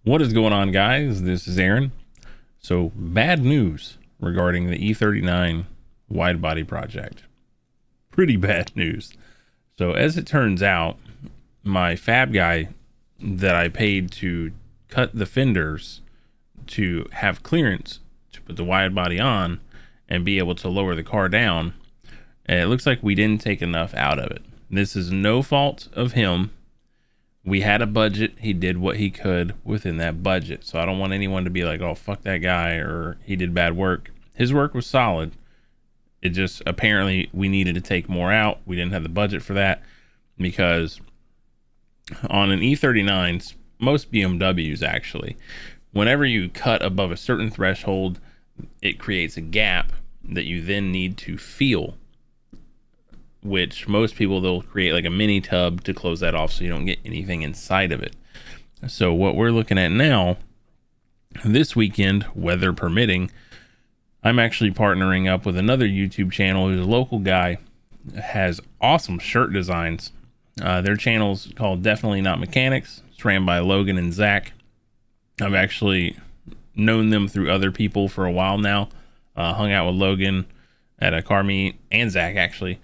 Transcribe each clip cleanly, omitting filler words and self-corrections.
What is going on, guys? This is Aaron. So, bad news regarding the E39 wide body project. Pretty bad news. So, as it turns out, my fab guy that I paid to cut the fenders to have clearance to put the wide body on and be able to lower the car down, and it looks like we didn't take enough out of it. This is no fault of him. We had a budget. He did what he could within that budget. So I don't want anyone to be like, oh, fuck that guy, or he did bad work. His work was solid. It just, apparently we needed to take more out. We didn't have the budget for that, because on an E39, most BMWs actually, whenever you cut above a certain threshold, it creates a gap that you then need to fill, which most people, they'll create like a mini tub to close that off so you don't get anything inside of it. So what we're looking at now, this weekend, weather permitting, I'm actually partnering up with another YouTube channel who's a local guy, has awesome shirt designs. Their channel's called Definitely Not Mechanics. It's ran by Logan and Zach. I've actually known them through other people for a while now. Hung out with Logan at a car meet, and Zach actually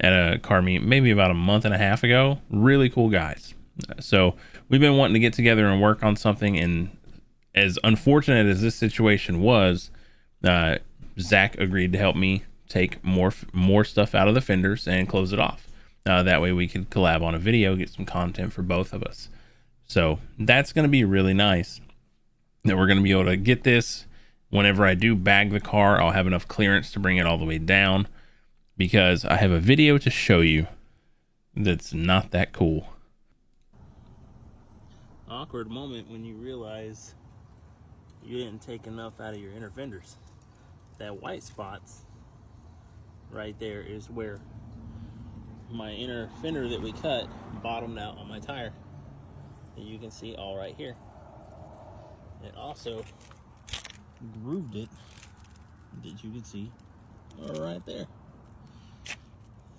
at a car meet maybe about a month and a half ago. Really cool guys. So we've been wanting to get together and work on something, and as unfortunate as this situation was, Zach agreed to help me take more stuff out of the fenders and close it off. That way we could collab on a video, get some content for both of us. So that's going to be really nice that we're going to be able to get this. Whenever I do bag the car, I'll have enough clearance to bring it all the way down, because I have a video to show you that's not that cool. Awkward moment when you realize you didn't take enough out of your inner fenders. That white spots right there is where my inner fender that we cut bottomed out on my tire. And you can see all right here. It also grooved it, that you can see all right there.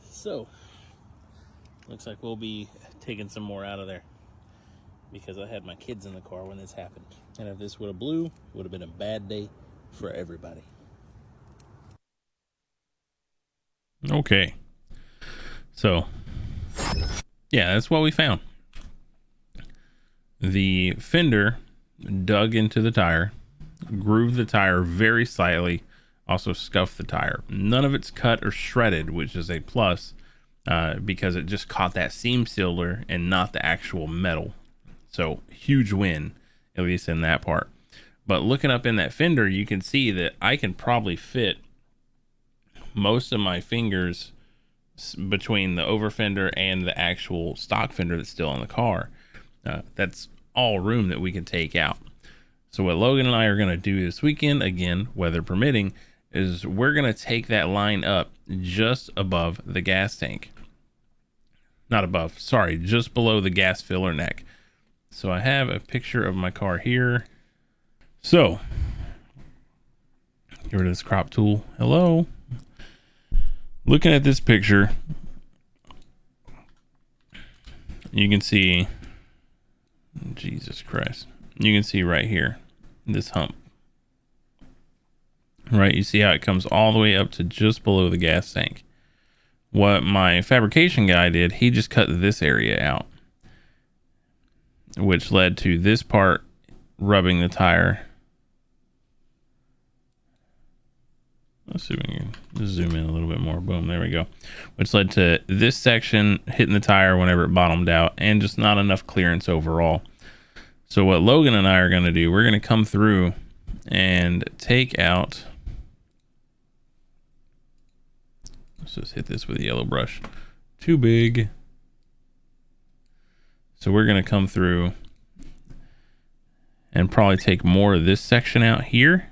So looks like we'll be taking some more out of there, because I had my kids in the car when this happened, and if this would have blew, it would have been a bad day for everybody. Okay, so yeah, that's what we found. The fender dug into the tire, grooved the tire very slightly, also scuffed the tire. None of it's cut or shredded, which is a plus, because it just caught that seam sealer and not the actual metal. So huge win, at least in that part. But looking up in that fender, you can see that I can probably fit most of my fingers between the over fender and the actual stock fender that's still on the car. That's all room that we can take out. So what Logan and I are going to do this weekend, again, weather permitting, is we're going to take that line up just above the gas tank. Not above, sorry, just below the gas filler neck. So I have a picture of my car here. So, get rid of this crop tool. Hello. Looking at this picture, you can see, Jesus Christ, you can see right here, this hump. Right, you see how it comes all the way up to just below the gas tank. What my fabrication guy did, he just cut this area out, which led to this part rubbing the tire. Let's see if we can zoom in a little bit more. Boom, there we go. Which led to this section hitting the tire whenever it bottomed out, and just not enough clearance overall. So what Logan and I are going to do, we're going to come through and take out, let's just hit this with a yellow brush. Too big. So we're going to come through and probably take more of this section out here.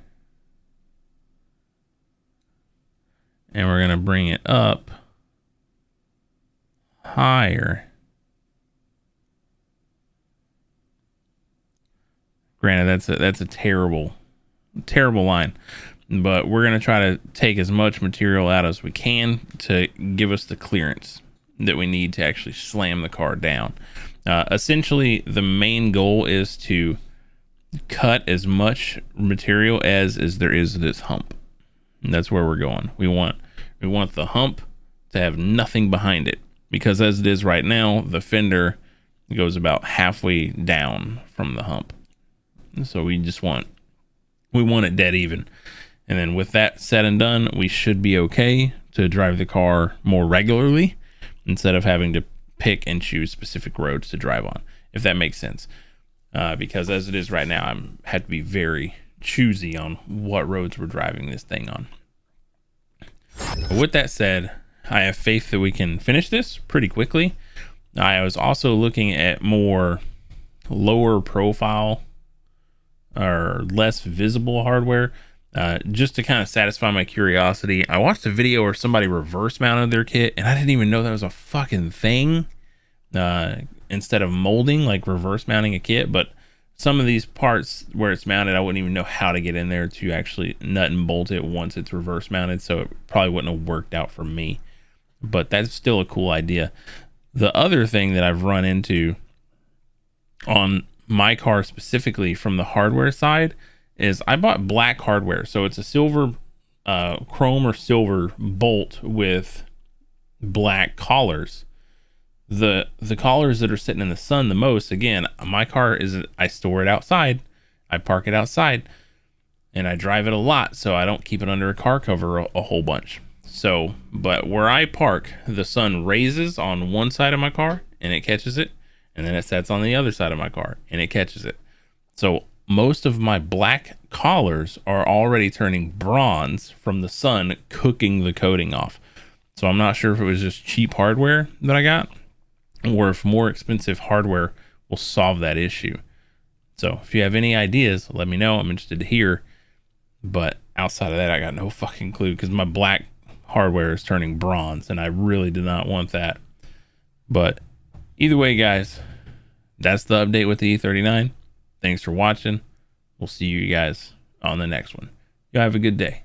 And we're going to bring it up higher. Granted, that's a terrible line, but we're going to try to take as much material out as we can to give us the clearance that we need to actually slam the car down. Essentially, the main goal is to cut as much material as there is this hump. And that's where we're going. We want the hump to have nothing behind it, because as it is right now, the fender goes about halfway down from the hump. So we want it dead even. And then with that said and done, we should be okay to drive the car more regularly instead of having to pick and choose specific roads to drive on, if that makes sense. Because as it is right now, I had to be very choosy on what roads we're driving this thing on. But with that said, I have faith that we can finish this pretty quickly. I was also looking at more lower profile or less visible hardware, just to kind of satisfy my curiosity. I watched a video where somebody reverse mounted their kit, and I didn't even know that was a fucking thing. Instead of molding, like reverse mounting a kit, but some of these parts where it's mounted, I wouldn't even know how to get in there to actually nut and bolt it once it's reverse mounted, so it probably wouldn't have worked out for me. But that's still a cool idea. The other thing that I've run into on my car specifically from the hardware side is I bought black hardware. So it's a silver, chrome or silver bolt with black collars. The collars that are sitting in the sun the most, again, my car I store it outside. I park it outside and I drive it a lot, so I don't keep it under a car cover a whole bunch. So, but where I park, the sun raises on one side of my car and it catches it, and then it sets on the other side of my car and it catches it. So most of my black collars are already turning bronze from the sun cooking the coating off. So I'm not sure if it was just cheap hardware that I got, or if more expensive hardware will solve that issue. So if you have any ideas, let me know. I'm interested to hear. But outside of that, I got no fucking clue, because my black hardware is turning bronze and I really did not want that. But either way, guys, that's the update with the E39. Thanks for watching. We'll see you guys on the next one. You have a good day.